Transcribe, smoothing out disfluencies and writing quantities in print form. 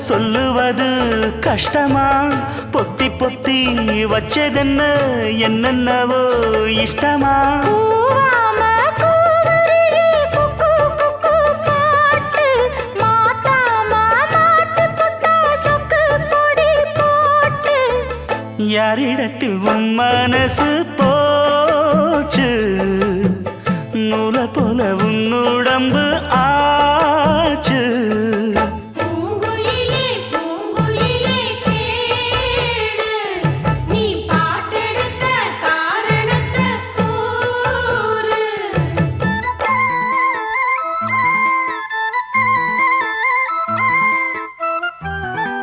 சொல்லுவது கஷ்டமா பொத்தி பொத்தி வச்சதென்ன என்னென்னவோ இஷ்டமா யாரிடத்தில் உன் மனசு போச்சு நூலை போல உன் உடம்பு ஆச்சு